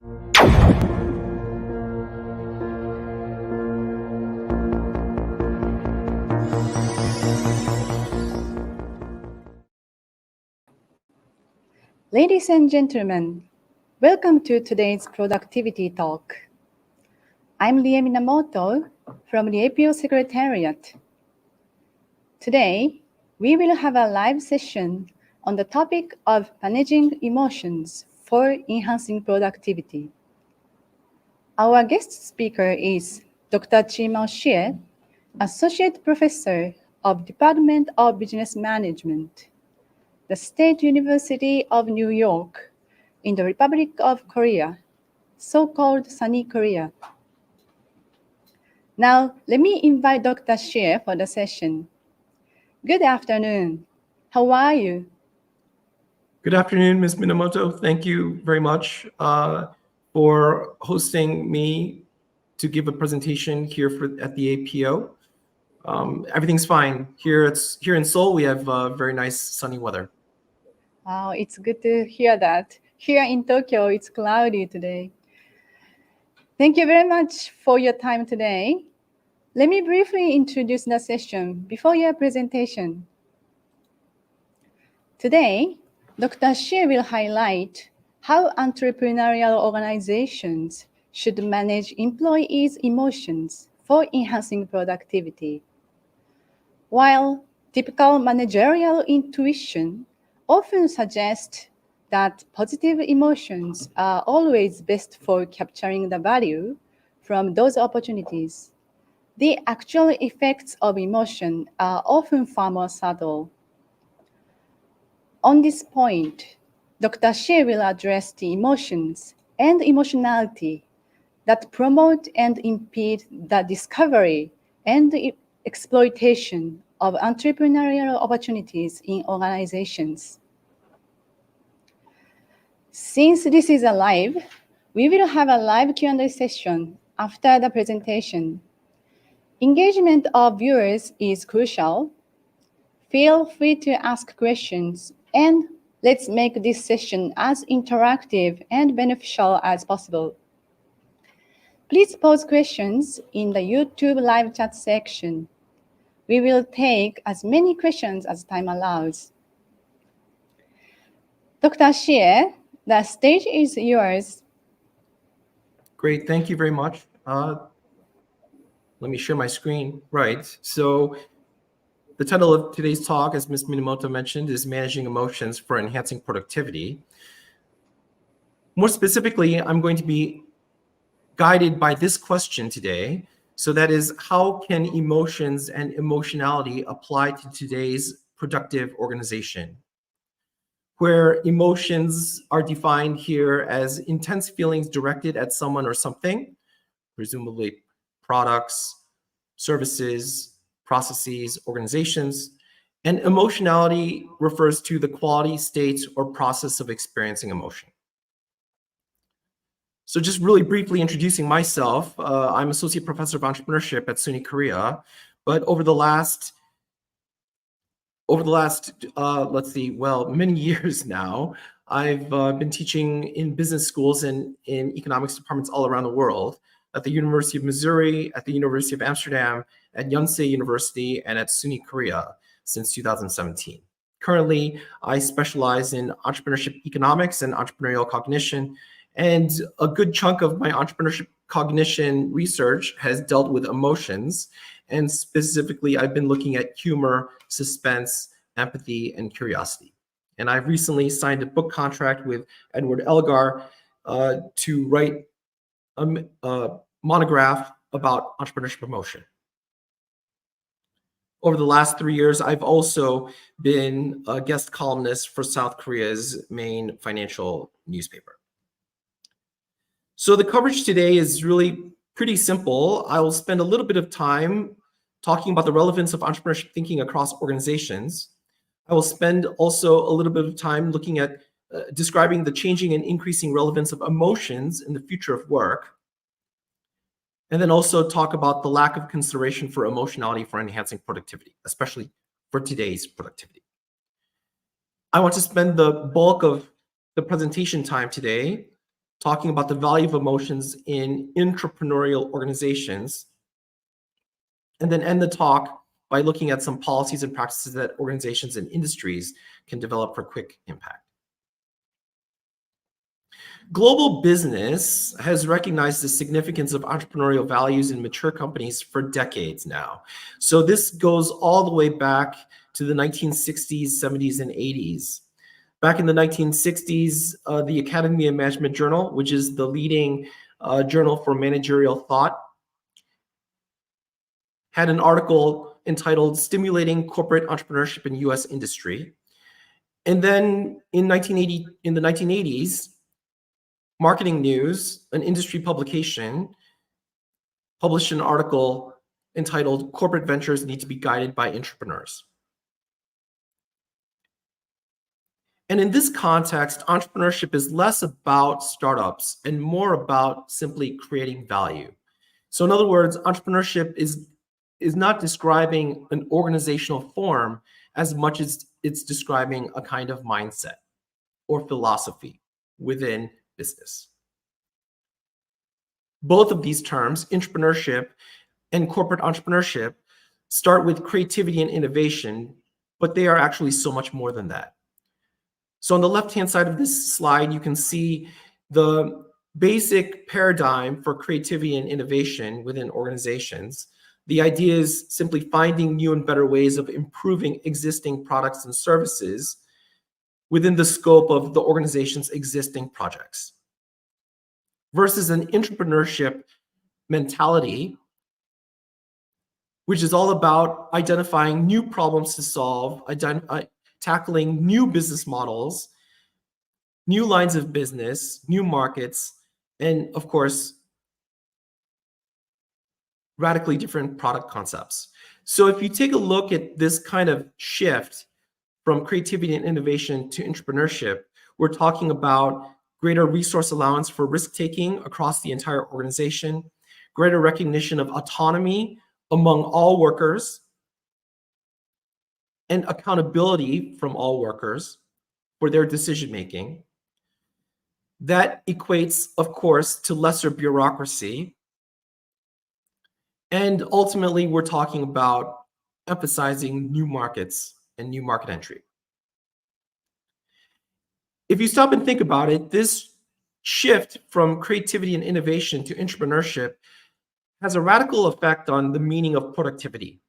Ladies and gentlemen, welcome to today's productivity talk. I'm Rie Minamoto from the APO Secretariat. Today, we will have a live session on the topic of managing emotions for enhancing productivity. Our guest speaker is Dr. Chihmao Hsieh, Associate Professor of Department of Business Management, the State University of New York in the Republic of Korea, so-called SUNY Korea. Now, let me invite Dr. Hsieh for the session. Good afternoon. How are you? Good afternoon, Ms. Minamoto. Thank you very much for hosting me to give a presentation here at the APO. Everything's fine. Here in Seoul, we have very nice sunny weather. Wow, it's good to hear that. Here in Tokyo, it's cloudy today. Thank you very much for your time today. Let me briefly introduce the session before your presentation. Today, Dr. Hsieh will highlight how entrepreneurial organizations should manage employees' emotions for enhancing productivity. While typical managerial intuition often suggests that positive emotions are always best for capturing the value from those opportunities, the actual effects of emotion are often far more subtle. On this point, Dr. Hsieh will address the emotions and emotionality that promote and impede the discovery and the exploitation of entrepreneurial opportunities in organizations. Since this is a live, we will have a live Q&A session after the presentation. Engagement of viewers is crucial. Feel free to ask questions, and let's make this session as interactive and beneficial as possible. Please pose questions in the YouTube live chat section. We will take as many questions as time allows. Dr. Hsieh, the stage is yours. Great, thank you very much. Let me share my screen. Right, so the title of today's talk, as Ms. Minamoto mentioned, is Managing Emotions for Enhancing Productivity. More specifically, I'm going to be guided by this question today. So that is, how can emotions and emotionality apply to today's productive organization? Where emotions are defined here as intense feelings directed at someone or something, presumably products, services, processes, organizations, and emotionality refers to the quality, state, or process of experiencing emotion. So just really briefly introducing myself, I'm Associate Professor of Entrepreneurship at SUNY Korea, but over the last, let's see, well, many years now, I've been teaching in business schools and in economics departments all around the world, at the University of Missouri, at the University of Amsterdam, at Yonsei University, and at SUNY Korea since 2017. Currently, I specialize in entrepreneurship economics and entrepreneurial cognition, and a good chunk of my entrepreneurship cognition research has dealt with emotions. And specifically, I've been looking at humor, suspense, empathy, and curiosity. And I've recently signed a book contract with Edward Elgar to write a monograph about entrepreneurship emotion. Over the last 3 years, I've also been a guest columnist for South Korea's main financial newspaper. So the coverage today is really pretty simple. I will spend a little bit of time talking about the relevance of entrepreneurship thinking across organizations. I will spend also a little bit of time looking at describing the changing and increasing relevance of emotions in the future of work. And then also talk about the lack of consideration for emotionality for enhancing productivity, especially for today's productivity. I want to spend the bulk of the presentation time today talking about the value of emotions in entrepreneurial organizations, and then end the talk by looking at some policies and practices that organizations and industries can develop for quick impact. Global business has recognized the significance of entrepreneurial values in mature companies for decades now. So this goes all the way back to the 1960s, 70s, and 80s. Back in the 1960s, the Academy of Management Journal, which is the leading journal for managerial thought, had an article entitled Stimulating Corporate Entrepreneurship in U.S. Industry. And then in the 1980s, Marketing News, an industry publication, published an article entitled Corporate Ventures Need to be Guided by Entrepreneurs. And in this context, entrepreneurship is less about startups and more about simply creating value. So in other words, entrepreneurship is not describing an organizational form as much as it's describing a kind of mindset or philosophy within business. Both of these terms, entrepreneurship and corporate entrepreneurship, start with creativity and innovation, but they are actually so much more than that. So on the left-hand side of this slide, you can see the basic paradigm for creativity and innovation within organizations. The idea is simply finding new and better ways of improving existing products and services within the scope of the organization's existing projects, versus an entrepreneurship mentality, which is all about identifying new problems to solve, tackling new business models, new lines of business, new markets, and of course, radically different product concepts. So if you take a look at this kind of shift from creativity and innovation to entrepreneurship, we're talking about greater resource allowance for risk-taking across the entire organization, greater recognition of autonomy among all workers, and accountability from all workers for their decision-making. That equates, of course, to lesser bureaucracy. And ultimately, we're talking about emphasizing new markets and new market entry. If you stop and think about it, this shift from creativity and innovation to entrepreneurship has a radical effect on the meaning of productivity.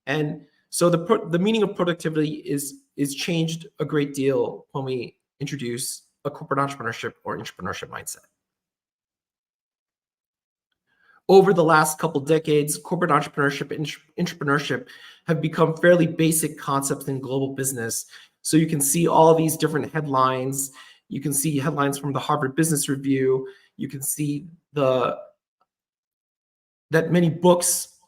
And so the meaning of productivity is changed a great deal when we introduce a corporate entrepreneurship or entrepreneurship mindset. Over the last couple decades, corporate entrepreneurship and entrepreneurship have become fairly basic concepts in global business. So you can see all these different headlines. You can see headlines from the Harvard Business Review. You can see that many books,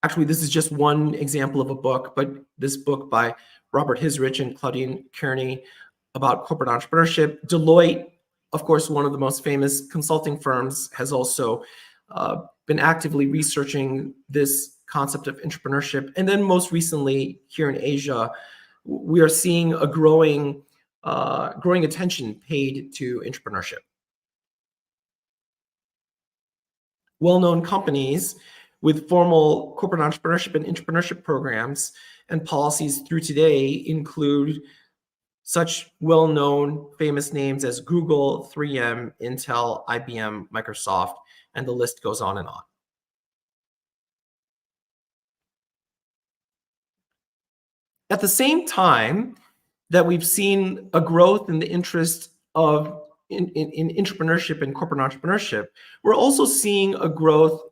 actually this is just one example of a book, but this book by Robert Hisrich and Claudine Kearney about corporate entrepreneurship. Deloitte, of course, one of the most famous consulting firms, has also been actively researching this concept of entrepreneurship. And then most recently here in Asia, we are seeing a growing attention paid to entrepreneurship. Well-known companies with formal corporate entrepreneurship and entrepreneurship programs and policies through today include such well-known famous names as Google, 3M, Intel, IBM, Microsoft, and the list goes on and on. At the same time that we've seen a growth in the interest in entrepreneurship and corporate entrepreneurship, we're also seeing a growth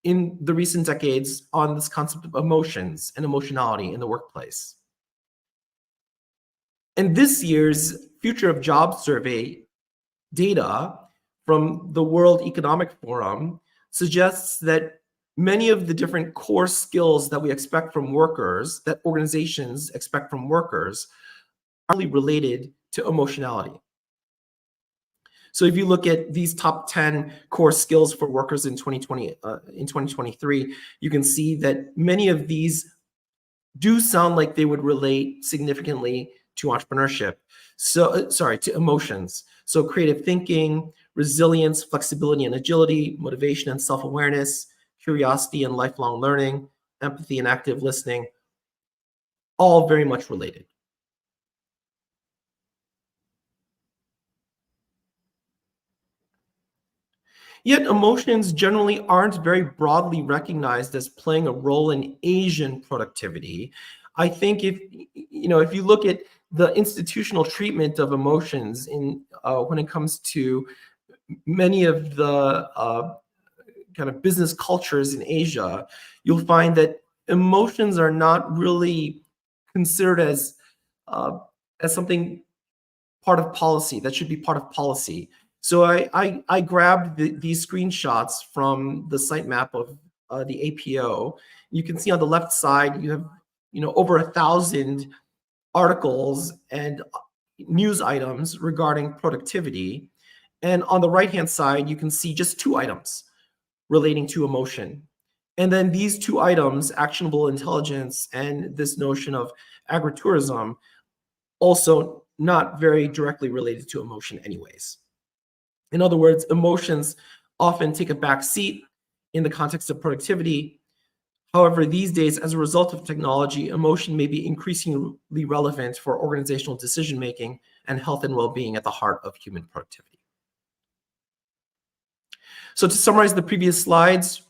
in the recent decades on this concept of emotions and emotionality in the workplace. And this year's Future of Jobs survey data from the World Economic Forum suggests that many of the different core skills that we expect from workers, that organizations expect from workers, are really related to emotionality. So if you look at these top 10 core skills for workers in 2023, you can see that many of these do sound like they would relate significantly to entrepreneurship. So, to emotions. So creative thinking, resilience, flexibility and agility, motivation and self-awareness, curiosity and lifelong learning, empathy and active listening, all very much related. Yet emotions generally aren't very broadly recognized as playing a role in Asian productivity. I think if you look at the institutional treatment of emotions in when it comes to many of the kind of business cultures in Asia, you'll find that emotions are not really considered uh, as something part of policy that should be part of policy. So I grabbed these screenshots from the sitemap of the APO. You can see on the left side you have over 1,000 articles and news items regarding productivity, and on the right hand side you can see just 2 items relating to emotion. And then these 2 items, actionable intelligence and this notion of agritourism, also not very directly related to emotion anyways. In other words, emotions often take a back seat in the context of productivity. However, these days, as a result of technology, emotion may be increasingly relevant for organizational decision making and health and well-being at the heart of human productivity. So to summarize the previous slides,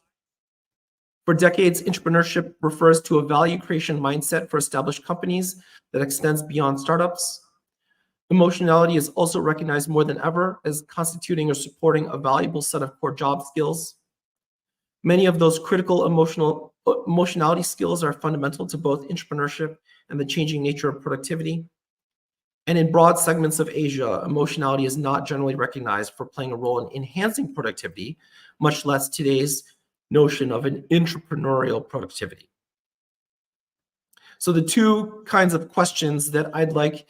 for decades, entrepreneurship refers to a value creation mindset for established companies that extends beyond startups. Emotionality is also recognized more than ever as constituting or supporting a valuable set of core job skills. Many of those critical emotionality skills are fundamental to both entrepreneurship and the changing nature of productivity. And in broad segments of Asia, emotionality is not generally recognized for playing a role in enhancing productivity, much less today's notion of an entrepreneurial productivity. So the 2 kinds of questions that I'd like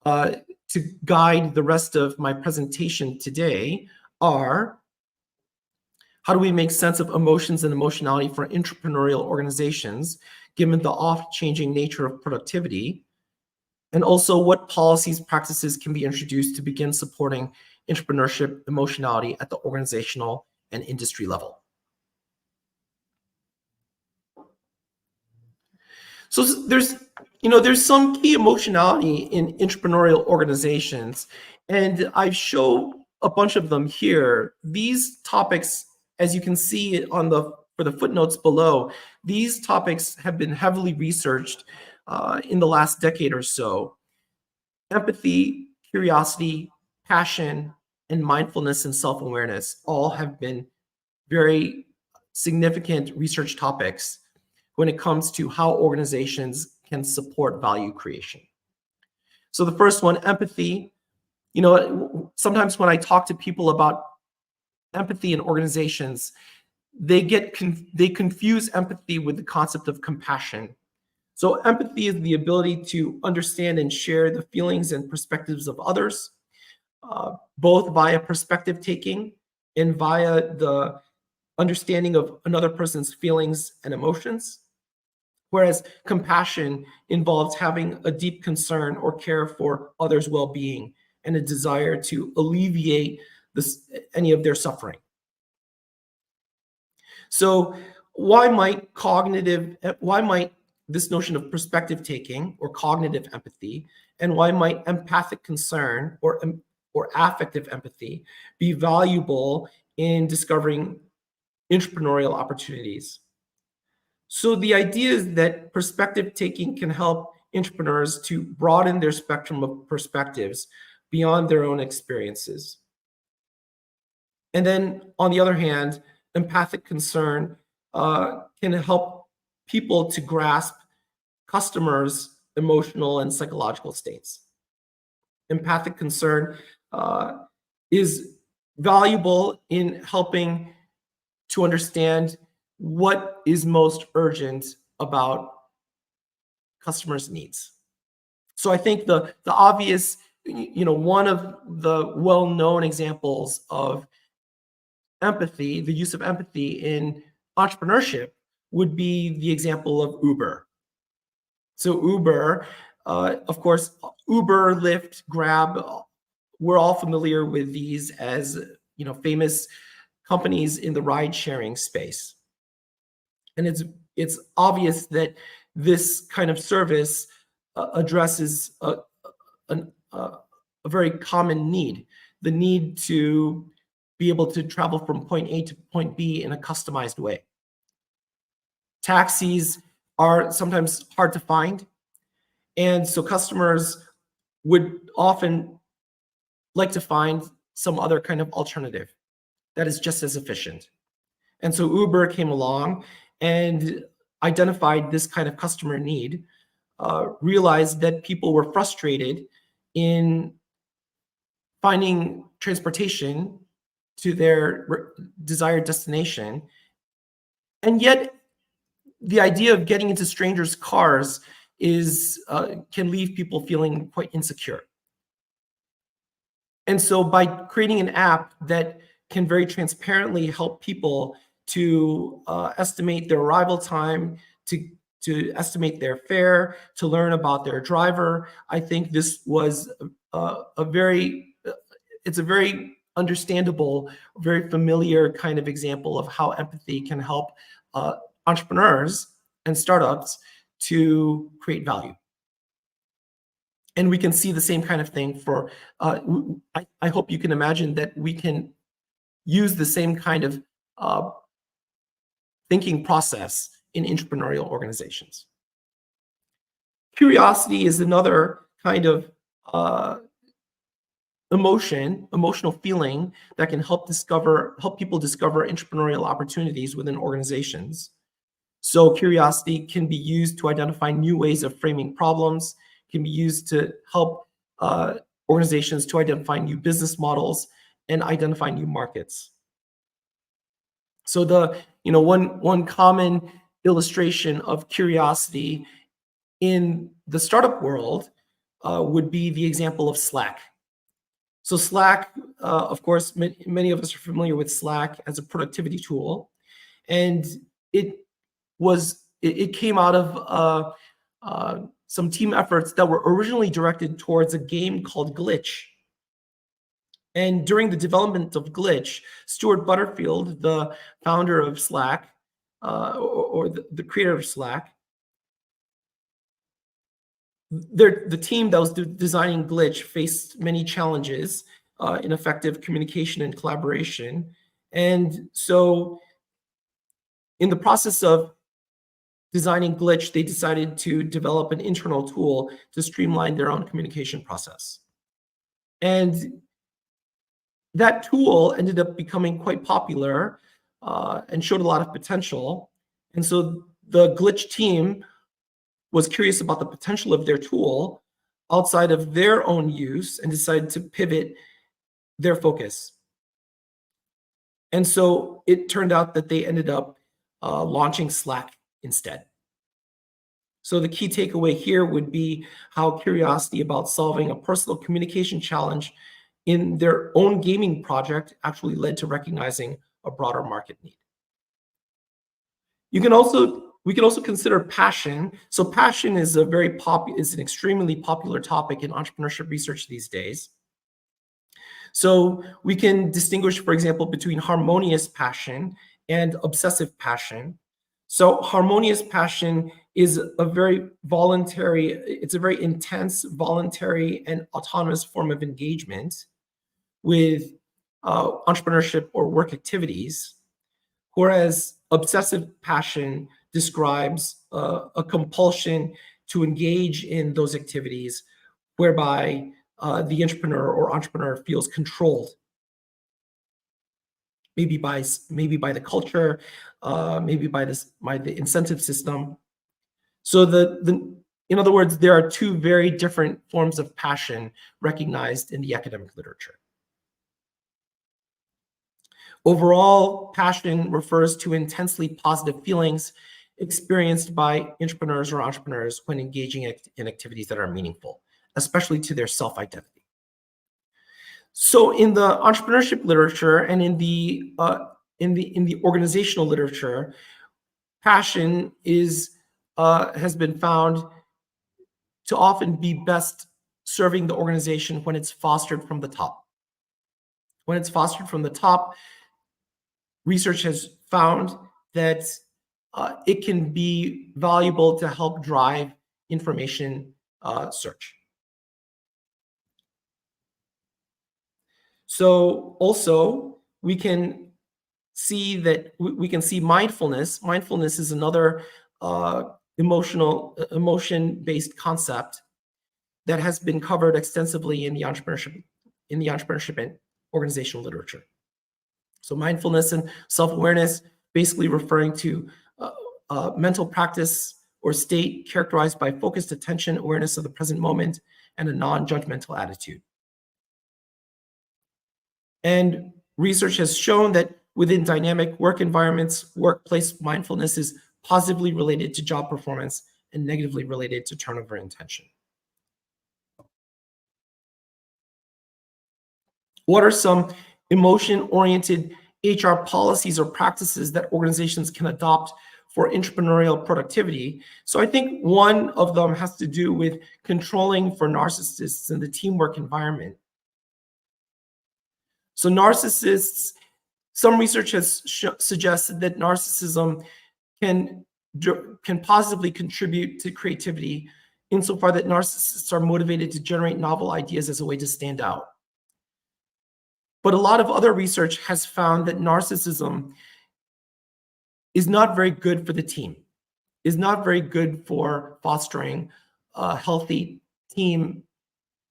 to guide the rest of my presentation today are: how do we make sense of emotions and emotionality for entrepreneurial organizations, given the oft-changing nature of productivity? And also, what policies, practices can be introduced to begin supporting entrepreneurship emotionality at the organizational and industry level? So there's some key emotionality in entrepreneurial organizations, and I show a bunch of them here. These topics, as you can see for the footnotes below, these topics have been heavily researched in the last decade or so. Empathy, curiosity, passion, and mindfulness and self-awareness all have been very significant research topics when it comes to how organizations can support value creation. So the first one, empathy. Sometimes when I talk to people about empathy in organizations, they confuse empathy with the concept of compassion. So empathy is the ability to understand and share the feelings and perspectives of others, both via perspective taking and via the understanding of another person's feelings and emotions. Whereas compassion involves having a deep concern or care for others' well-being and a desire to alleviate any of their suffering. So why might this notion of perspective taking or cognitive empathy, and why might empathic concern or affective empathy be valuable in discovering entrepreneurial opportunities? So the idea is that perspective taking can help entrepreneurs to broaden their spectrum of perspectives beyond their own experiences. And then on the other hand, empathic concern can help people to grasp customers' emotional and psychological states. Empathic concern is valuable in helping to understand what is most urgent about customers' needs. So I think the obvious, one of the well-known examples of empathy, the use of empathy in entrepreneurship, would be the example of Uber. So Uber Of course, Uber, Lyft, Grab, we're all familiar with these as famous companies in the ride-sharing space. And it's obvious that this kind of service addresses a very common need, the need to be able to travel from point A to point B in a customized way. Taxis are sometimes hard to find, and so customers would often like to find some other kind of alternative that is just as efficient. And so Uber came along and identified this kind of customer need, realized that people were frustrated in finding transportation to their desired destination. And yet the idea of getting into strangers' cars can leave people feeling quite insecure. And so by creating an app that can very transparently help people to estimate their arrival time, to estimate their fare, to learn about their driver, I think this was it's a very understandable, very familiar kind of example of how empathy can help entrepreneurs and startups to create value. And we can see the same kind of thing for, I hope you can imagine that we can use the same kind of thinking process in entrepreneurial organizations. Curiosity is another kind of emotional feeling that can help people discover entrepreneurial opportunities within organizations. So curiosity can be used to identify new ways of framing problems, can be used to help organizations to identify new business models and identify new markets. So one common illustration of curiosity in the startup world would be the example of Slack. So Slack, of course, many of us are familiar with Slack as a productivity tool, and it came out of some team efforts that were originally directed towards a game called Glitch. And during the development of Glitch, Stuart Butterfield, the founder of Slack, or the creator of Slack, the team that was designing Glitch faced many challenges in effective communication and collaboration. And so in the process of designing Glitch, they decided to develop an internal tool to streamline their own communication process. And that tool ended up becoming quite popular and showed a lot of potential. And so the Glitch team was curious about the potential of their tool outside of their own use and decided to pivot their focus. And so it turned out that they ended up launching Slack instead. So the key takeaway here would be how curiosity about solving a personal communication challenge in their own gaming project actually led to recognizing a broader market need. We can also consider passion. So passion is an extremely popular topic in entrepreneurship research these days. So we can distinguish, for example, between harmonious passion and obsessive passion. So harmonious passion is a very intense, voluntary, and autonomous form of engagement with entrepreneurship or work activities, whereas obsessive passion describes a compulsion to engage in those activities whereby the entrepreneur feels controlled, maybe by the culture, maybe by the incentive system. So in other words, there are two very different forms of passion recognized in the academic literature. Overall, passion refers to intensely positive feelings experienced by entrepreneurs when engaging in activities that are meaningful, especially to their self-identity. So in the entrepreneurship literature and in the organizational literature, passion has been found to often be best serving the organization when it's fostered from the top. When it's fostered from the top, research has found that it can be valuable to help drive information search. So also we can see that we can see mindfulness. Mindfulness is another emotion-based concept that has been covered extensively in the entrepreneurship and organizational literature. So mindfulness and self-awareness, basically referring to mental practice or state characterized by focused attention, awareness of the present moment, and a non-judgmental attitude. And research has shown that within dynamic work environments, workplace mindfulness is positively related to job performance and negatively related to turnover and tension. What are some emotion-oriented HR policies or practices that organizations can adopt for entrepreneurial productivity? So I think one of them has to do with controlling for narcissists in the teamwork environment. So narcissists, some research has suggested that narcissism can positively contribute to creativity insofar that narcissists are motivated to generate novel ideas as a way to stand out. But a lot of other research has found that narcissism is not very good for the team, is not very good for fostering a healthy team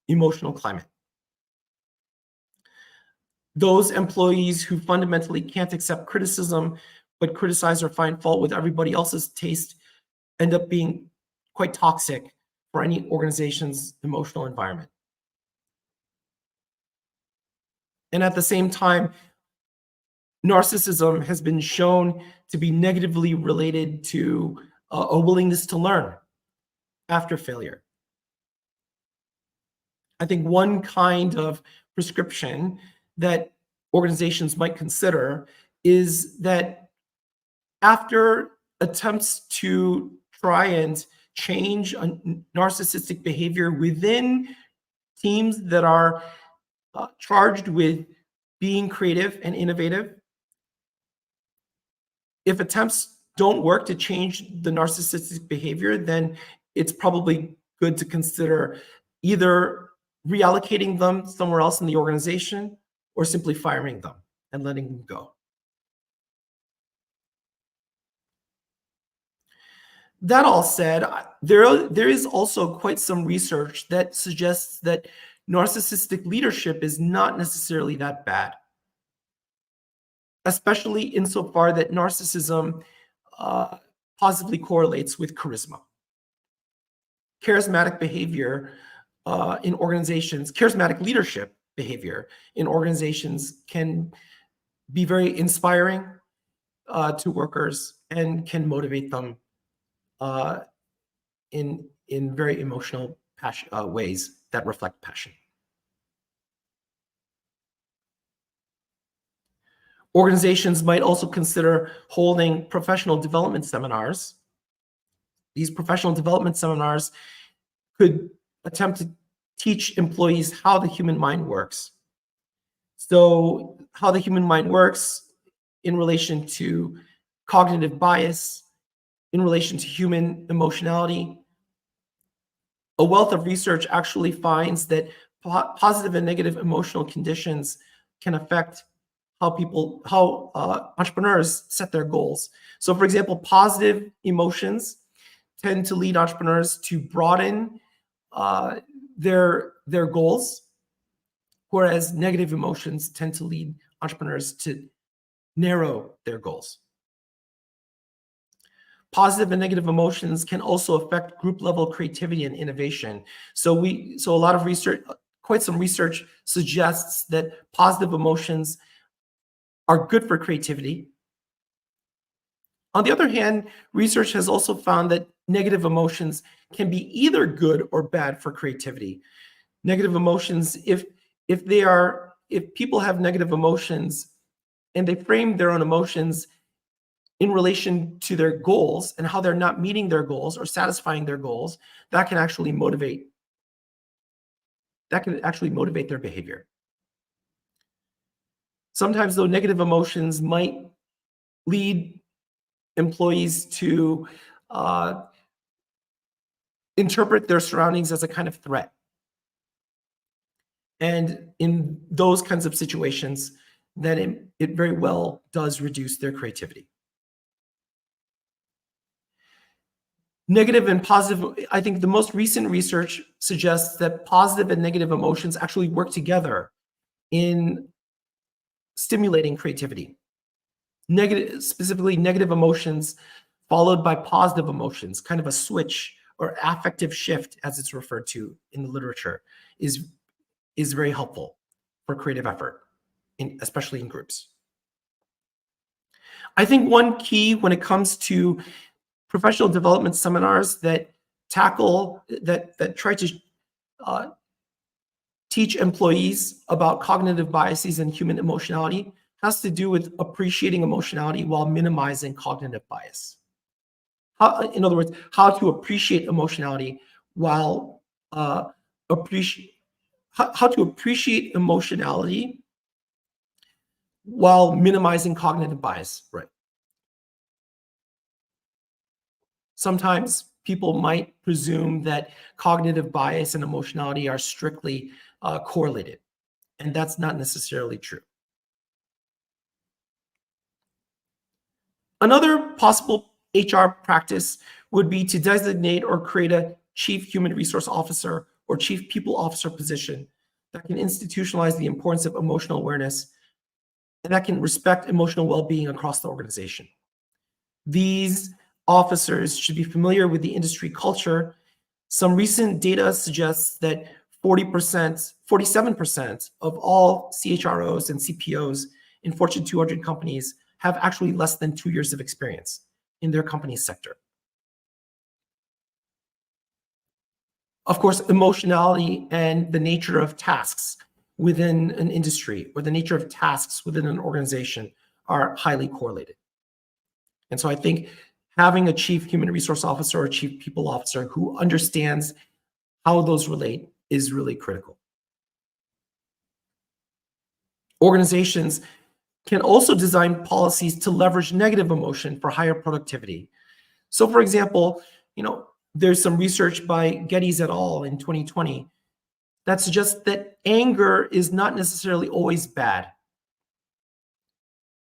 emotional climate. Those employees who fundamentally can't accept criticism, but criticize or find fault with everybody else's taste end up being quite toxic for any organization's emotional environment. And at the same time, narcissism has been shown to be negatively related to a willingness to learn after failure. I think one kind of prescription that organizations might consider is that after attempts to try and change narcissistic behavior within teams that are charged with being creative and innovative, if attempts don't work to change the narcissistic behavior, then it's probably good to consider either reallocating them somewhere else in the organization or simply firing them and letting them go. That all said, there is also quite some research that suggests that narcissistic leadership is not necessarily that bad, especially insofar that narcissism positively correlates with charisma. Charismatic behavior in organizations, charismatic leadership behavior in organizations can be very inspiring to workers and can motivate them in very emotional ways that reflect passion. Organizations might also consider holding professional development seminars. These professional development seminars could attempt to teach employees how the human mind works. So how the human mind works in relation to cognitive bias, in relation to human emotionality. A wealth of research actually finds that positive and negative emotional conditions can affect how entrepreneurs set their goals. So for example, positive emotions tend to lead entrepreneurs to broaden their goals, whereas negative emotions tend to lead entrepreneurs to narrow their goals. Positive and negative emotions can also affect group level creativity and innovation. So a lot of research, quite some research suggests that positive emotions are good for creativity. On the other hand, research has also found that negative emotions can be either good or bad for creativity. Negative emotions, if people have negative emotions and they frame their own emotions in relation to their goals and how they're not meeting their goals or satisfying their goals, that can actually motivate their behavior. Sometimes, though, negative emotions might lead employees to interpret their surroundings as a kind of threat. And in those kinds of situations, then it very well does reduce their creativity. Negative and positive, I think the most recent research suggests that positive and negative emotions actually work together in stimulating creativity. Specifically negative emotions followed by positive emotions, kind of a switch or affective shift, as it's referred to in the literature, is very helpful for creative effort, especially in groups. I think one key when it comes to professional development seminars that try to teach employees about cognitive biases and human emotionality has to do with appreciating emotionality while minimizing cognitive bias. In other words, how to appreciate emotionality while how to appreciate emotionality while minimizing cognitive bias, right? Sometimes people might presume that cognitive bias and emotionality are strictly correlated, and that's not necessarily true. Another possible HR practice would be to designate or create a chief human resource officer or chief people officer position that can institutionalize the importance of emotional awareness and that can respect emotional well-being across the organization. These officers should be familiar with the industry culture. Some recent data suggests that 47% of all CHROs and CPOs in Fortune 200 companies have actually less than 2 years of experience in their company's sector. Of course, emotionality and the nature of tasks within an industry or the nature of tasks within an organization are highly correlated. And so I think having a chief human resource officer or chief people officer who understands how those relate is really critical. Organizations can also design policies to leverage negative emotion for higher productivity. So for example, there's some research by Geddes et al. In 2020 that suggests that anger is not necessarily always bad.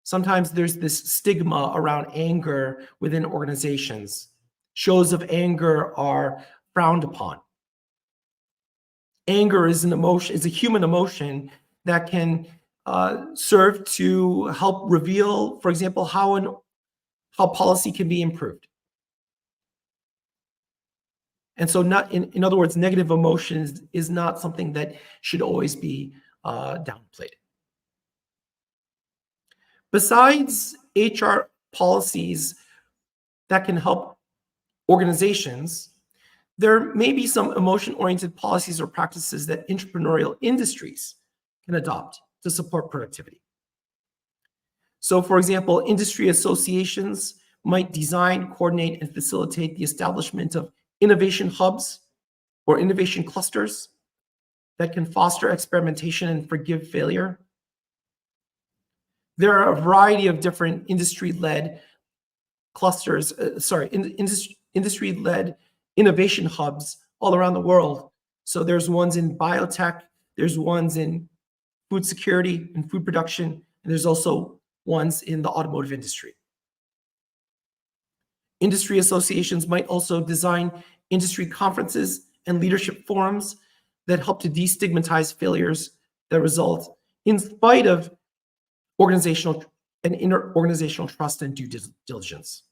Sometimes there's this stigma around anger within organizations. Shows of anger are frowned upon. Anger is a human emotion that can serve to help reveal, for example, how policy can be improved. And so in other words, negative emotions is not something that should always be downplayed. Besides HR policies that can help organizations, there may be some emotion-oriented policies or practices that entrepreneurial industries can adopt to support productivity. So for example, industry associations might design, coordinate, and facilitate the establishment of innovation hubs or innovation clusters that can foster experimentation and forgive failure. There are a variety of different industry-led clusters, industry-led innovation hubs all around the world. So there's ones in biotech, there's ones in food security and food production, and there's also ones in the automotive industry. Industry associations might also design industry conferences and leadership forums that help to destigmatize failures that result in spite of organizational and inter-organizational trust and due diligence.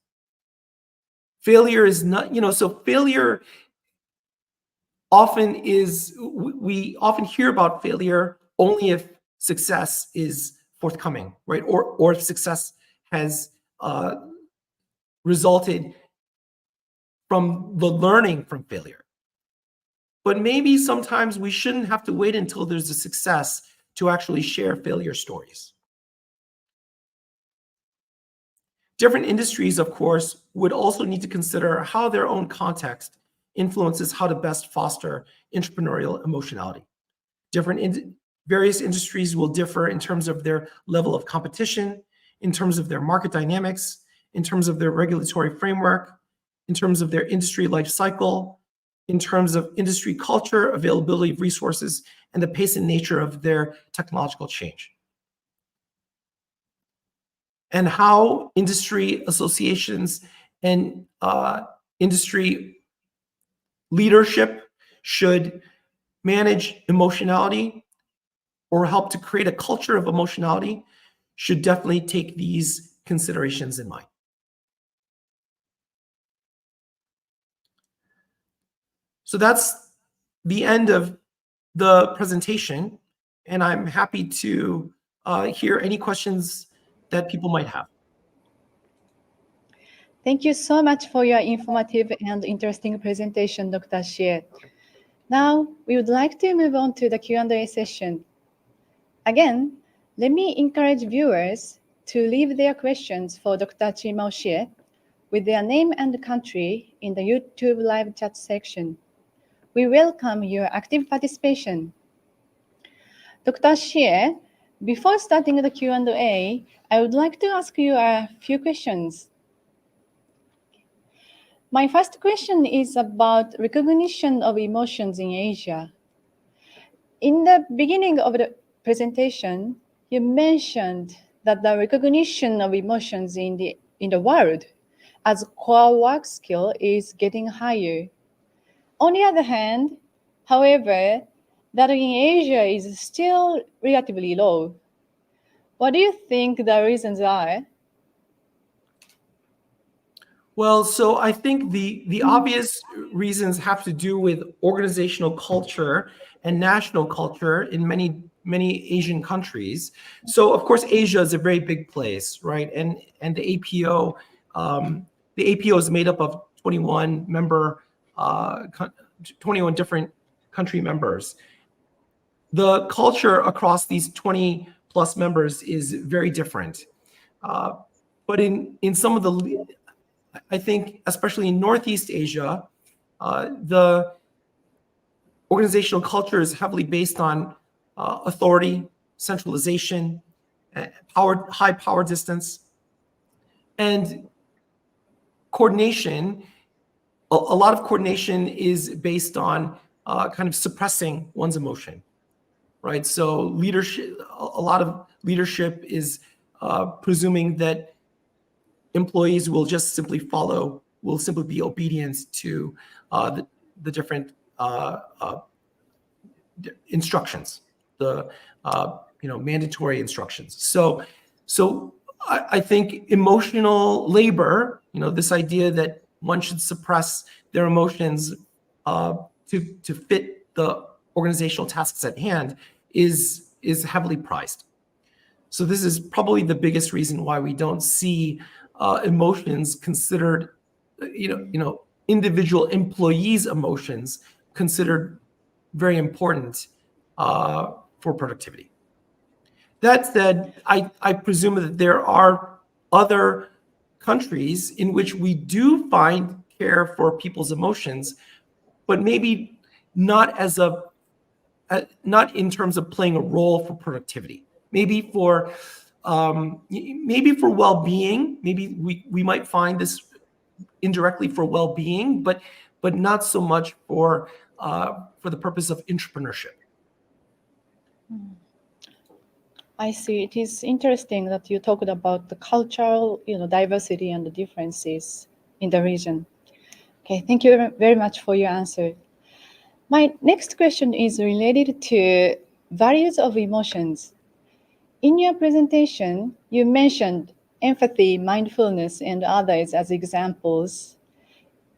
Failure is not, so failure often we often hear about failure only if success is forthcoming, right? Or if success has resulted from the learning from failure. But maybe sometimes we shouldn't have to wait until there's a success to actually share failure stories. Different industries, of course, would also need to consider how their own context influences how to best foster entrepreneurial emotionality. Various industries will differ in terms of their level of competition, in terms of their market dynamics, in terms of their regulatory framework, in terms of their industry life cycle, in terms of industry culture, availability of resources, and the pace and nature of their technological change. And how industry associations and industry leadership should manage emotionality or help to create a culture of emotionality should definitely take these considerations in mind. So that's the end of the presentation, and I'm happy to hear any questions that people might have. Thank you so much for your informative and interesting presentation, Dr. Hsieh. Now, we would like to move on to the Q&A session. Again, let me encourage viewers to leave their questions for Dr. Chihmao Hsieh with their name and country in the YouTube live chat section. We welcome your active participation. Dr. Hsieh, before starting the Q&A, I would like to ask you a few questions. My first question is about recognition of emotions in Asia. In the beginning of the presentation, you mentioned that the recognition of emotions in the world as core work skill is getting higher. On the other hand, however, that in Asia is still relatively low. What do you think the reasons are? Well, so I think the obvious reasons have to do with organizational culture and national culture in many Asian countries. So of course, Asia is a very big place, right? And the APO is made up of 21 different country members. The culture across these 20 plus members is very different. But in some of the, I think, especially in Northeast Asia, the organizational culture is heavily based on authority, centralization, high power distance, and coordination. A lot of coordination is based on kind of suppressing one's emotion, right? So leadership, a lot of leadership is presuming that employees will just simply will simply be obedient to the different instructions, the mandatory instructions. So I think emotional labor, this idea that one should suppress their emotions to fit the organizational tasks at hand is heavily prized. So this is probably the biggest reason why we don't see emotions considered, individual employees' emotions considered very important for productivity. That said, I presume that there are other countries in which we do find care for people's emotions, but maybe not not in terms of playing a role for productivity. Maybe for well-being. Maybe we might find this indirectly for well-being, but not so much for the purpose of entrepreneurship. I see. It is interesting that you talked about the cultural, diversity and the differences in the region. Okay, thank you very much for your answer. My next question is related to values of emotions. In your presentation, you mentioned empathy, mindfulness, and others as examples.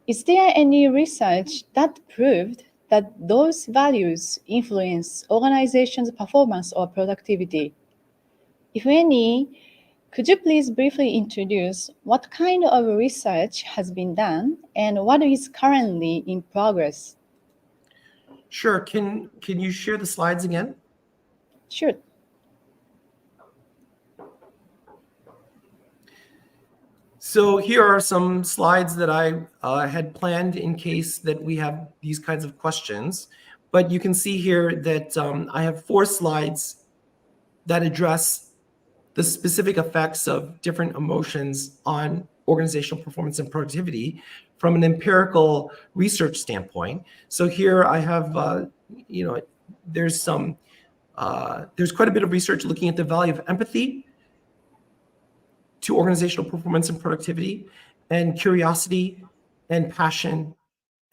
Is there any research that proved that those values influence organizations' performance or productivity? If any, could you please briefly introduce what kind of research has been done and what is currently in progress? Sure. Can you share the slides again? Sure. So here are some slides that I had planned in case that we have these kinds of questions. But you can see here that I have 4 slides that address the specific effects of different emotions on organizational performance and productivity from an empirical research standpoint. So here I have, there's quite a bit of research looking at the value of empathy to organizational performance and productivity, and curiosity and passion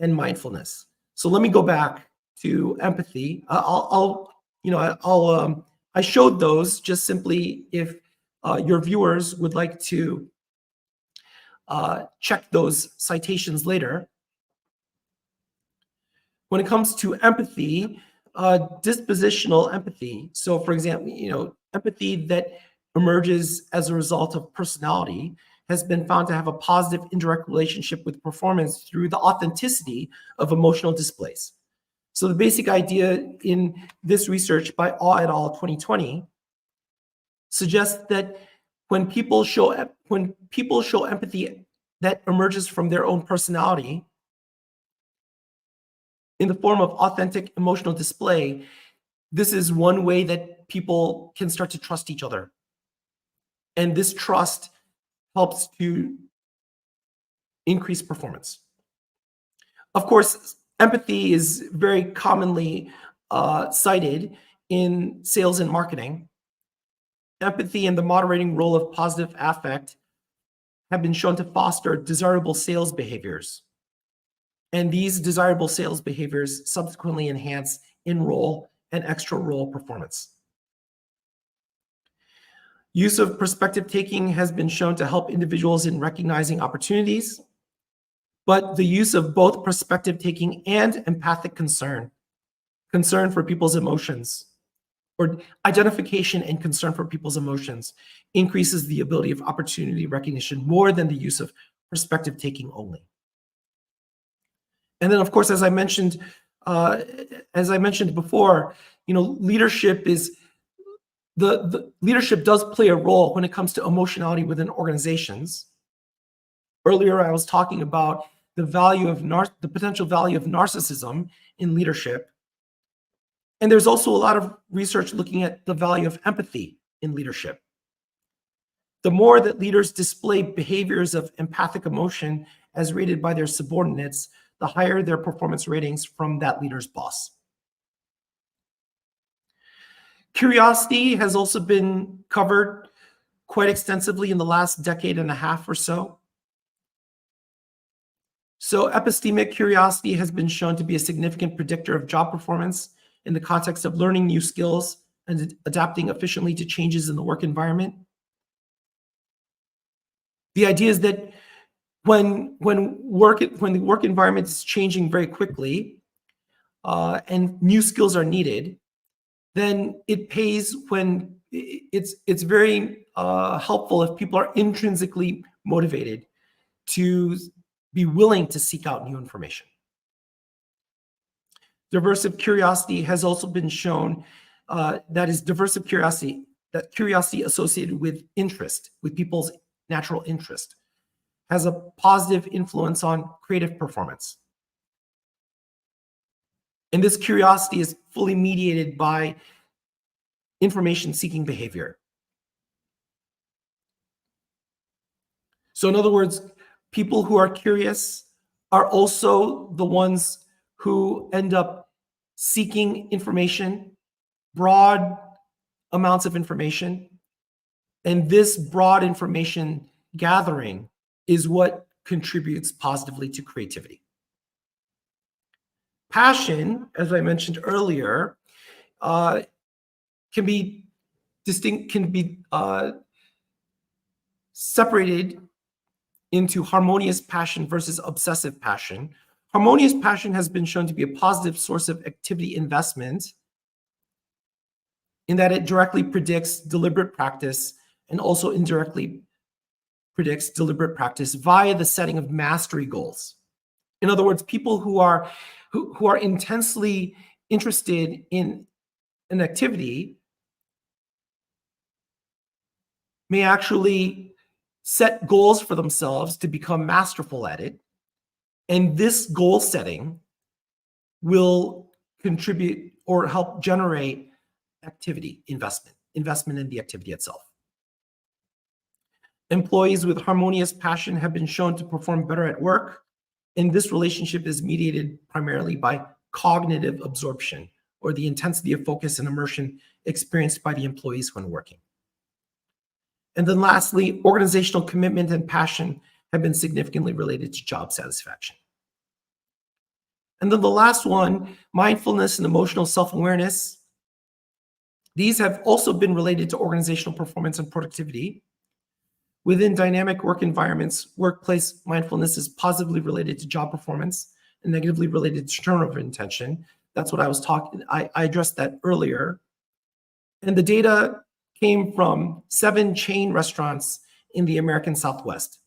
and mindfulness. So let me go back to empathy. I showed those just simply if your viewers would like to check those citations later. When it comes to empathy, dispositional empathy. So for example, empathy that emerges as a result of personality has been found to have a positive indirect relationship with performance through the authenticity of emotional displays. So the basic idea in this research by Au et al. 2020 suggests that when people show empathy that emerges from their own personality in the form of authentic emotional display, this is one way that people can start to trust each other. And this trust helps to increase performance. Of course, empathy is very commonly cited in sales and marketing. Empathy and the moderating role of positive affect have been shown to foster desirable sales behaviors. And these desirable sales behaviors subsequently enhance in-role and extra-role performance. Use of perspective taking has been shown to help individuals in recognizing opportunities, but the use of both perspective taking and empathic concern for people's emotions, or identification and concern for people's emotions, increases the ability of opportunity recognition more than the use of perspective taking only. And then, of course, as I mentioned before, leadership is the leadership does play a role when it comes to emotionality within organizations. Earlier, I was talking about the value of the potential value of narcissism in leadership. And there's also a lot of research looking at the value of empathy in leadership. The more that leaders display behaviors of empathic emotion as rated by their subordinates, the higher their performance ratings from that leader's boss. Curiosity has also been covered quite extensively in the last decade and a half or so. So epistemic curiosity has been shown to be a significant predictor of job performance in the context of learning new skills and adapting efficiently to changes in the work environment. The idea is that when the work environment is changing very quickly and new skills are needed, then it pays when it's very helpful if people are intrinsically motivated to be willing to seek out new information. Diversive curiosity has also been shown that curiosity associated with interest, with people's natural interest, has a positive influence on creative performance. And this curiosity is fully mediated by information-seeking behavior. So in other words, people who are curious are also the ones who end up seeking information, broad amounts of information. And this broad information gathering is what contributes positively to creativity. Passion, as I mentioned earlier, can be separated into harmonious passion versus obsessive passion. Harmonious passion has been shown to be a positive source of activity investment in that it directly predicts deliberate practice and also indirectly predicts deliberate practice via the setting of mastery goals. In other words, people who are intensely interested in an activity may actually set goals for themselves to become masterful at it. And this goal setting will contribute or help generate activity, investment in the activity itself. Employees with harmonious passion have been shown to perform better at work, and this relationship is mediated primarily by cognitive absorption, or the intensity of focus and immersion experienced by the employees when working. And then lastly, organizational commitment and passion have been significantly related to job satisfaction. And then the last one, mindfulness and emotional self-awareness. These have also been related to organizational performance and productivity. Within dynamic work environments, workplace mindfulness is positively related to job performance and negatively related to turnover intention. That's what I was talking, I addressed that earlier. And the data came from 7 chain restaurants in the American Southwest.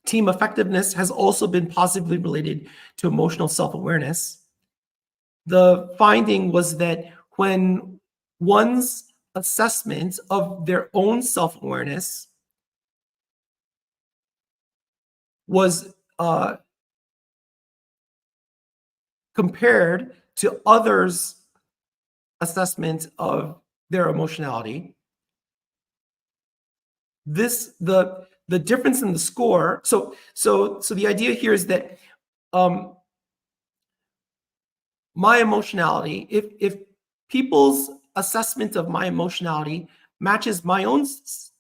Team effectiveness has also been positively related to emotional self-awareness. The finding was that when one's assessment of their own self-awareness was compared to others' assessment of their emotionality, the difference in the score. So the idea here is that my emotionality, if people's assessment of my emotionality matches my own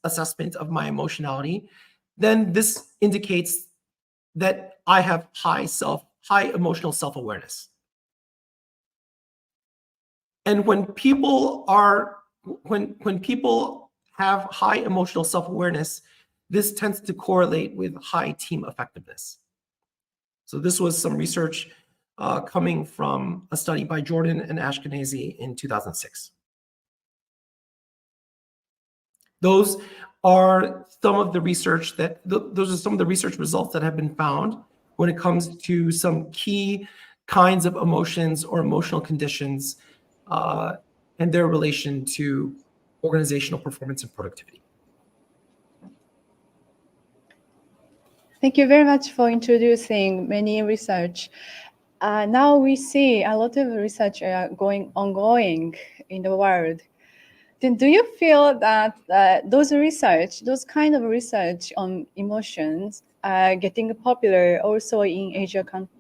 assessment of my emotionality, then this indicates that I have high emotional self-awareness. And when people have high emotional self-awareness, this tends to correlate with high team effectiveness. So this was some research coming from a study by Jordan and Ashkenazi in 2006. Those are some of the research results that have been found when it comes to some key kinds of emotions or emotional conditions and their relation to organizational performance and productivity. Thank you very much for introducing many research. Now we see a lot of research ongoing in the world. Then do you feel that those kind of research on emotions are getting popular also in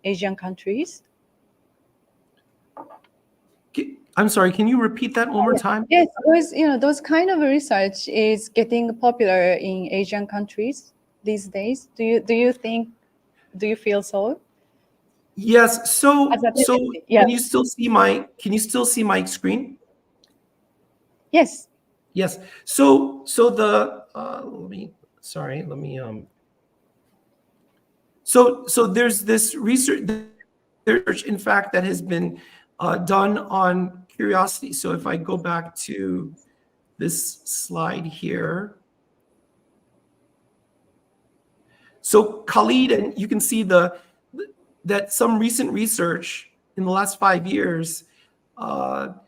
Asian countries? I'm sorry, can you repeat that one more time? Yes, those kind of research is getting popular in Asian countries these days. Do you feel so? Yes. So yeah. Can you still see my screen? Yes. Yes. So there's this research, in fact, that has been done on curiosity. So if I go back to this slide here. So Khalid, and you can see that some recent research in the last 5 years on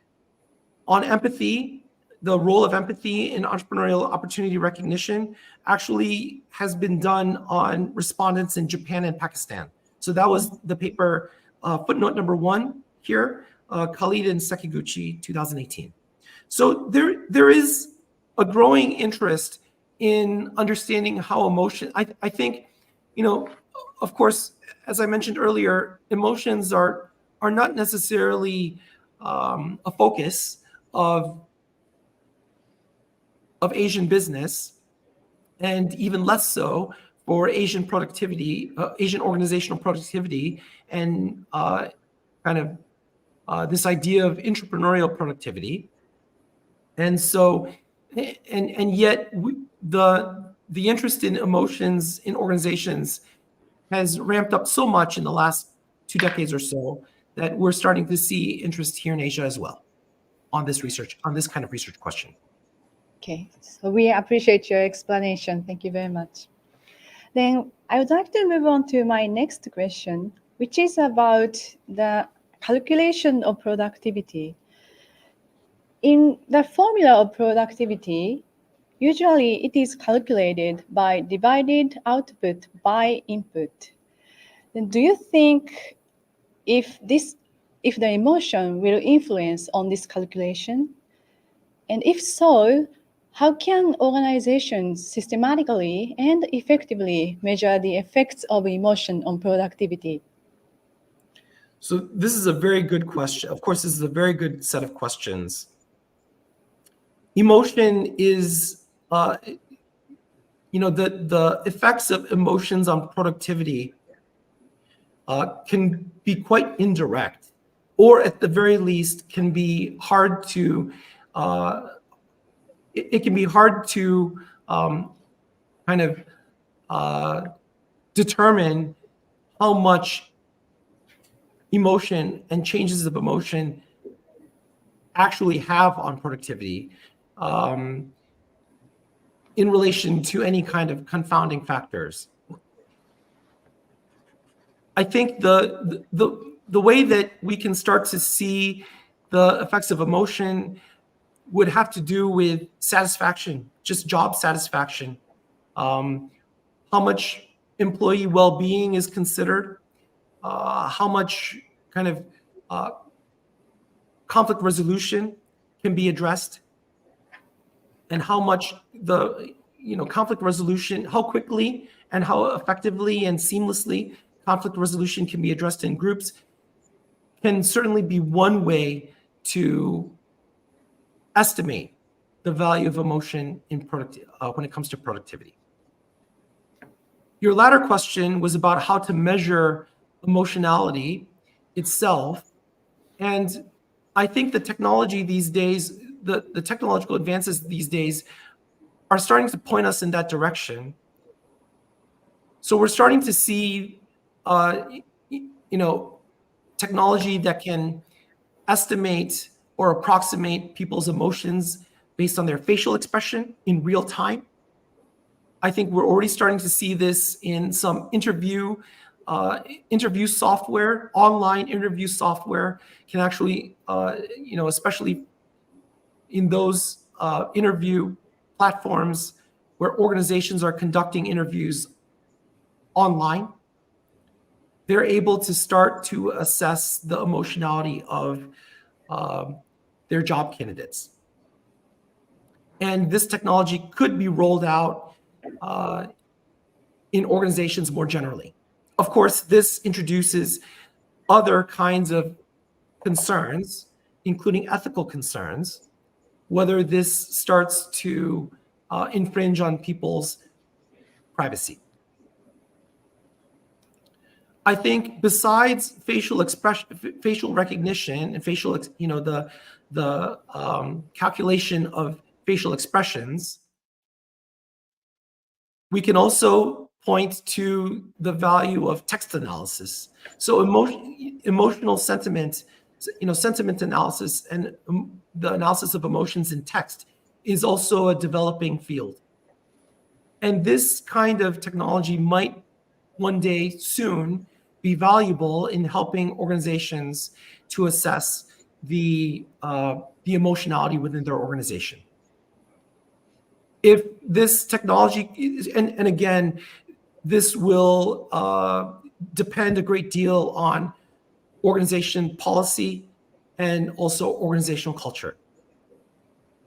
empathy, the role of empathy in entrepreneurial opportunity recognition, actually has been done on respondents in Japan and Pakistan. So that was the paper, footnote number 1 here, Khalid and Sekiguchi, 2018. So there is a growing interest in understanding how emotion, I think, of course, as I mentioned earlier, emotions are not necessarily a focus of Asian business, and even less so for Asian productivity, Asian organizational productivity, and this idea of entrepreneurial productivity. And so, and yet the interest in emotions in organizations has ramped up so much in the last 2 decades or so that we're starting to see interest here in Asia as well on this kind of research question. Okay, so we appreciate your explanation. Thank you very much. Then I would like to move on to my next question, which is about the calculation of productivity. In the formula of productivity, Usually, it is calculated by divided output by input. Then do you think if the emotion will influence on this calculation? And if so, how can organizations systematically and effectively measure the effects of emotion on productivity? So this is a very good question. Of course, this is a very good set of questions. Emotion is, the effects of emotions on productivity can be quite indirect, or at the very least can be hard to, it can be hard to kind of determine how much emotion and changes of emotion actually have on productivity in relation to any kind of confounding factors. I think the way that we can start to see the effects of emotion would have to do with satisfaction, just job satisfaction, how much employee well-being is considered, how much kind of conflict resolution can be addressed, and how much the conflict resolution, how quickly and how effectively and seamlessly conflict resolution can be addressed in groups can certainly be one way to estimate the value of emotion in when it comes to productivity. Your latter question was about how to measure emotionality itself. And I think the technology these days, the technological advances these days are starting to point us in that direction. So we're starting to see, technology that can estimate or approximate people's emotions based on their facial expression in real time. I think we're already starting to see this in some interview software. Online interview software can actually, especially in those interview platforms where organizations are conducting interviews online, they're able to start to assess the emotionality of their job candidates. And this technology could be rolled out in organizations more generally. Of course, this introduces other kinds of concerns, including ethical concerns, whether this starts to infringe on people's privacy. I think besides facial expression, facial recognition, and the calculation of facial expressions, we can also point to the value of text analysis. So emotional sentiment, sentiment analysis and the analysis of emotions in text is also a developing field. And this kind of technology might one day soon be valuable in helping organizations to assess the emotionality within their organization. If this technology, and again, this will depend a great deal on organization policy and also organizational culture.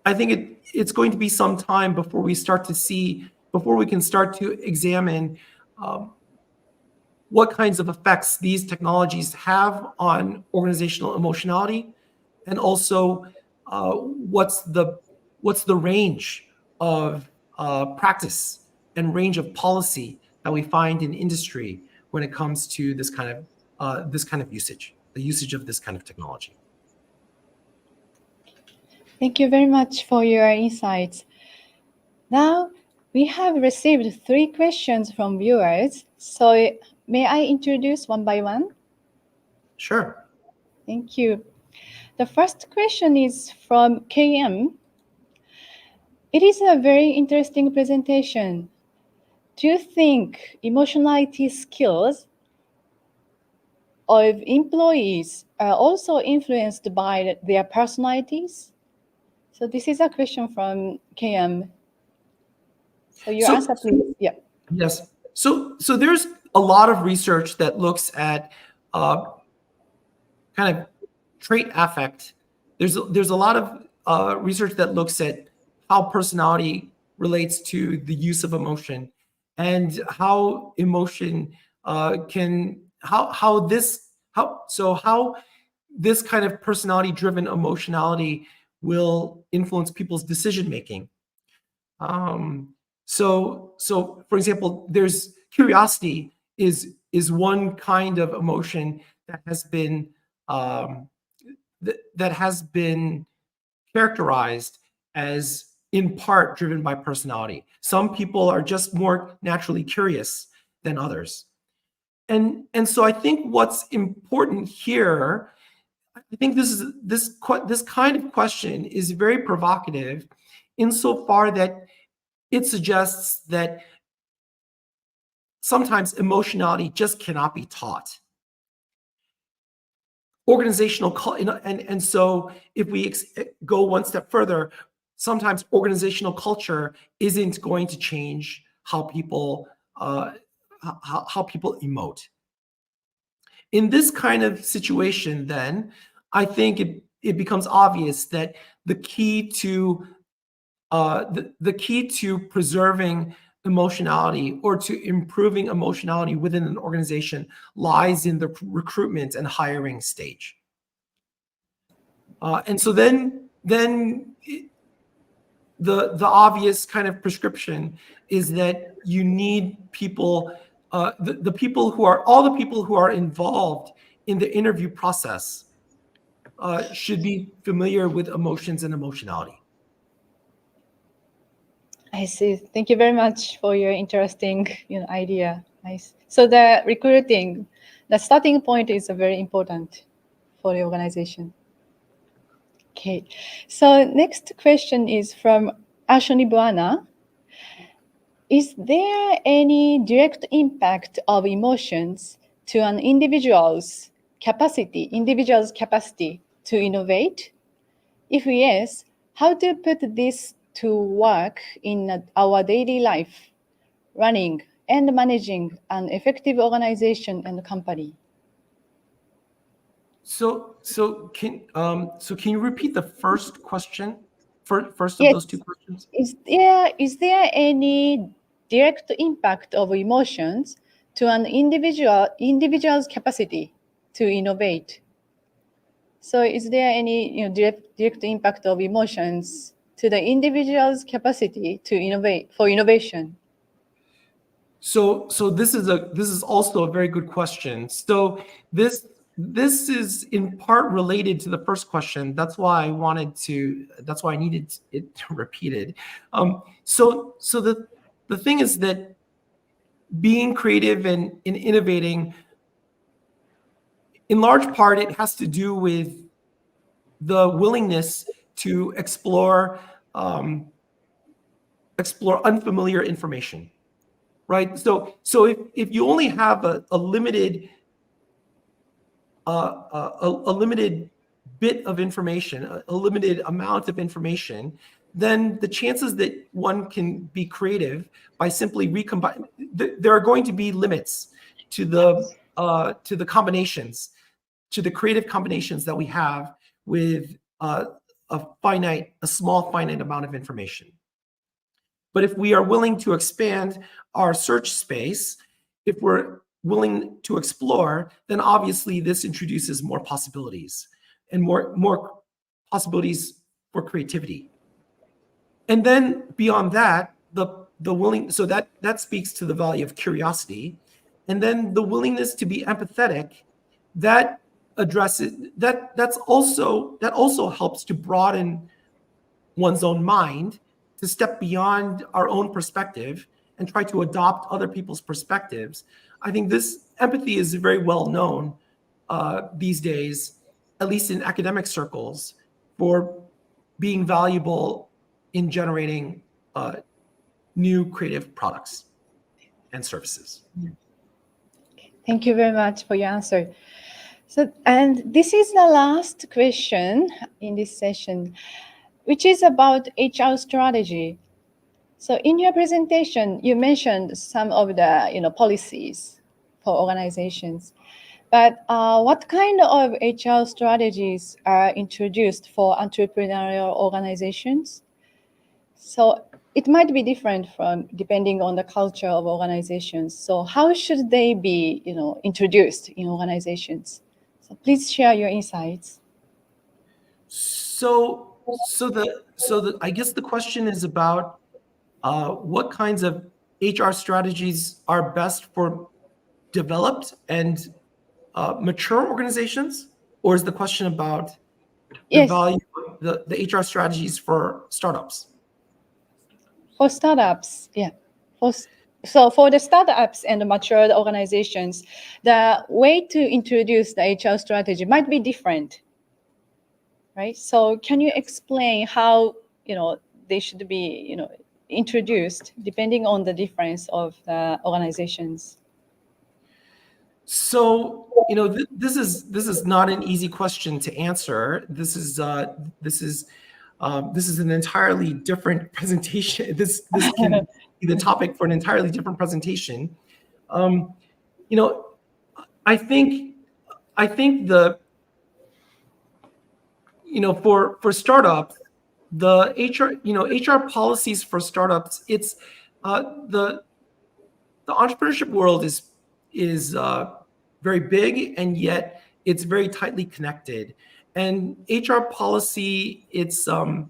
I think it's going to be some time before we can start to examine what kinds of effects these technologies have on organizational emotionality, and also what's the range of practice and range of policy that we find in industry when it comes to this kind of usage, the usage of this kind of technology. Thank you very much for your insights. Now, we have received 3 questions from viewers, so may I introduce one by one? Sure. Thank you. The first question is from KM. It is a very interesting presentation. Do you think emotionality skills of employees are also influenced by their personalities? So this is a question from KM. So your answer, please. Yeah. Yes. So there's a lot of research that looks at kind of trait affect. There's a lot of research that looks at how personality relates to the use of emotion, and how emotion can how this kind of personality driven emotionality will influence people's decision making. So for example, there's curiosity is one kind of emotion that has been that has been characterized as in part driven by personality. Some people are just more naturally curious than others. And so I think what's important here, I think this kind of question is very provocative insofar that it suggests that sometimes emotionality just cannot be taught. Organizational and so if we go one step further, sometimes organizational culture isn't going to change how people emote. In this kind of situation, then I think it becomes obvious that the key to preserving emotionality or to improving emotionality within an organization lies in the recruitment and hiring stage. And so then the obvious kind of prescription is that you need people, the people who are involved in the interview process should be familiar with emotions and emotionality. I see. Thank you very much for your interesting idea. Nice. So the recruiting, the starting point is very important for the organization. Okay. So next question is from Ashoni Buana. Is there any direct impact of emotions to an individual's capacity to innovate? If yes, how to put this to work in our daily life, running and managing an effective organization and company? So can you repeat the first question? First of Yes. those two questions? Is there any direct impact of emotions to an individual's capacity to innovate? So is there any direct impact of emotions to the individual's capacity to innovate for innovation? So this is also a very good question. So this is in part related to the first question. That's why I needed it repeated. So the thing is that being creative and innovating, in large part, it has to do with the willingness to explore unfamiliar information, right? So if you only have a limited bit of information, a limited amount of information, then the chances that one can be creative by simply recombine, there are going to be limits to the combinations, to the creative combinations that we have with a small finite amount of information. But if we are willing to expand our search space, if we're willing to explore, then obviously this introduces more possibilities and more possibilities for creativity. And then beyond that, so that speaks to the value of curiosity. And then the willingness to be empathetic, that also helps to broaden one's own mind, to step beyond our own perspective and try to adopt other people's perspectives. I think this empathy is very well known these days, at least in academic circles, for being valuable in generating new creative products and services. Thank you very much for your answer. So, and this is the last question in this session, which is about HR strategy. So in your presentation, you mentioned some of the policies for organizations, but what kind of HR strategies are introduced for entrepreneurial organizations? So it might be different from depending on the culture of organizations. So how should they be introduced in organizations? So please share your insights. So I guess the question is about what kinds of HR strategies are best for developed and mature organizations, or is the question about the Yes, value of the HR strategies for startups? for startups, yeah. For, so for the startups and the mature organizations, the way to introduce the HR strategy might be different, right? So can you explain how they should be introduced depending on the difference of the organizations? So this is not an easy question to answer. This is an entirely different presentation. This can be the topic for an entirely different presentation. Um, you know, I think the for startups, the HR policies for startups, it's the entrepreneurship world is very big, and yet it's very tightly connected. And HR policy, it's the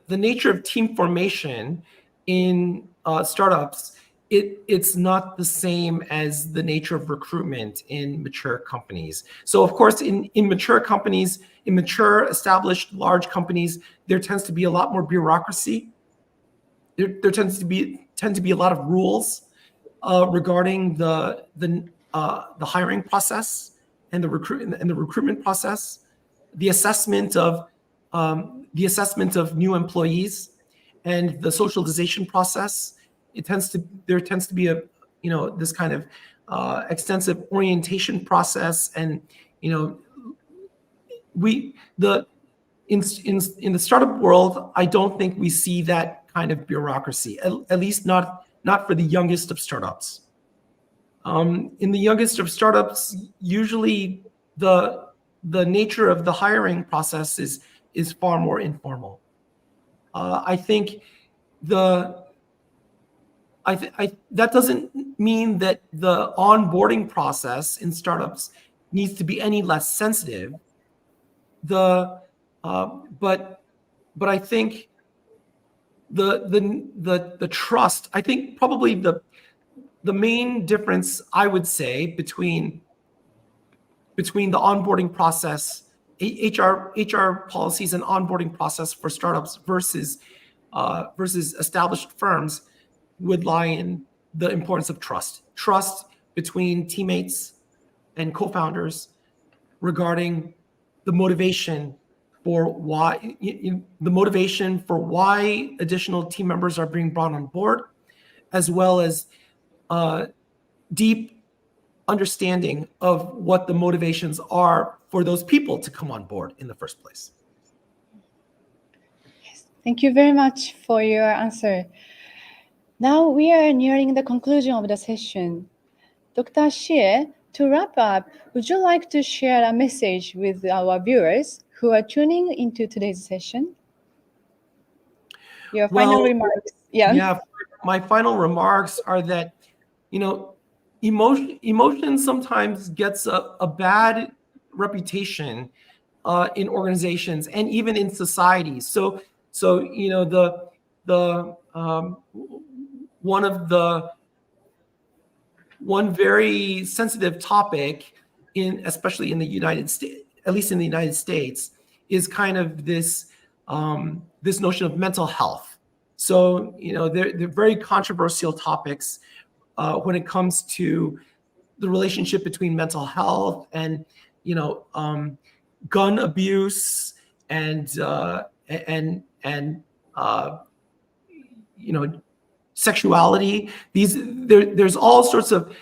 nature of team formation in startups, it's not the same as the nature of recruitment in mature companies. So of course, in mature companies, in mature established large companies, there tends to be a lot more bureaucracy. There tends to be a lot of rules regarding the hiring process and the recruitment process, the assessment of new employees, and the socialization process. There tends to be a this kind of extensive orientation process, and we the in the startup world, I don't think we see that kind of bureaucracy, at least not for the youngest of startups. In the youngest of startups, usually the nature of the hiring process is far more informal. I think that doesn't mean that the onboarding process in startups needs to be any less sensitive. The but I think the trust. I think probably the main difference, I would say, between the onboarding process, HR policies and onboarding process for startups versus established firms, would lie in the importance of trust between teammates and co-founders regarding the motivation for why additional team members are being brought on board, as well as deep understanding of what the motivations are for those people to come on board in the first place. Thank you very much for your answer. Now we are nearing the conclusion of the session. Dr. Hsieh, to wrap up, would you like to share a message with our viewers who are tuning into today's session? Your final remarks. Yeah, my final remarks are that, emotion sometimes gets a bad reputation in organizations and even in societies. So one very sensitive topic, especially in the United States, at least in the United States, is kind of this notion of mental health. So they're very controversial topics when it comes to the relationship between mental health and gun abuse and sexuality. There's all sorts of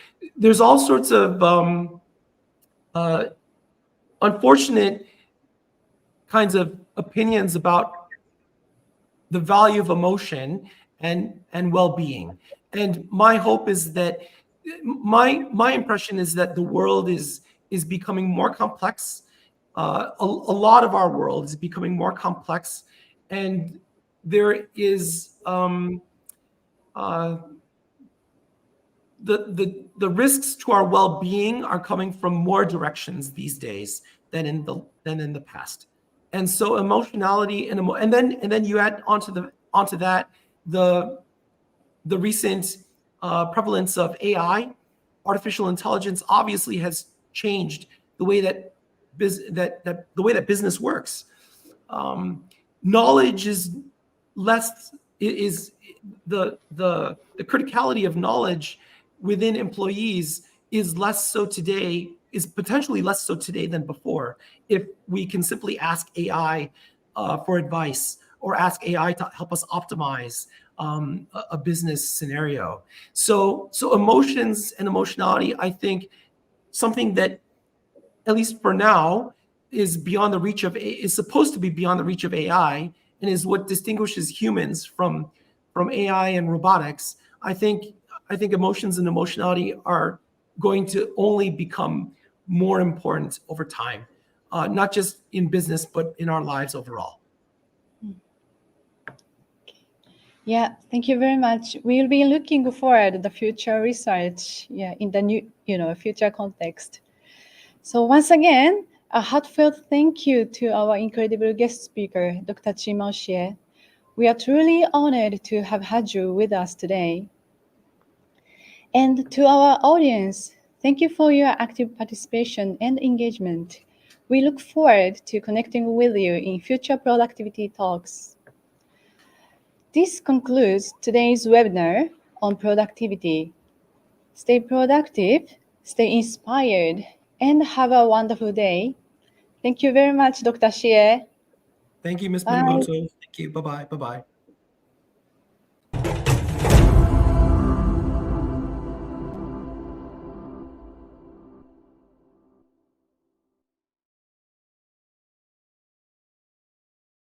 unfortunate kinds of opinions about the value of emotion and well-being. And my hope is that my impression is that the world is becoming more complex. A lot of our world is becoming more complex, and there is the risks to our well-being are coming from more directions these days than in the past. And so emotionality and then you add onto that the recent prevalence of AI. Artificial intelligence obviously has changed the way that business works. Knowledge is less is the criticality of knowledge within employees is less so today, is potentially less so today than before, if we can simply ask AI for advice or ask AI to help us optimize a business scenario. So emotions and emotionality, I think, something that, at least for now, is supposed to be beyond the reach of AI, and is what distinguishes humans from AI and robotics. I think emotions and emotionality are going to only become more important over time, not just in business, but in our lives overall. Yeah, thank you very much. We'll be looking forward to the future research, in the new, future context. So once again, a heartfelt thank you to our incredible guest speaker, Dr. Chihmao Hsieh. We are truly honored to have had you with us today. And to our audience, thank you for your active participation and engagement. We look forward to connecting with you in future productivity talks. This concludes today's webinar on productivity. Stay productive, stay inspired, and have a wonderful day. Thank you very much, Dr. Hsieh. Thank you, Ms. Bye. Minamoto. Thank you. Bye-bye. Bye-bye.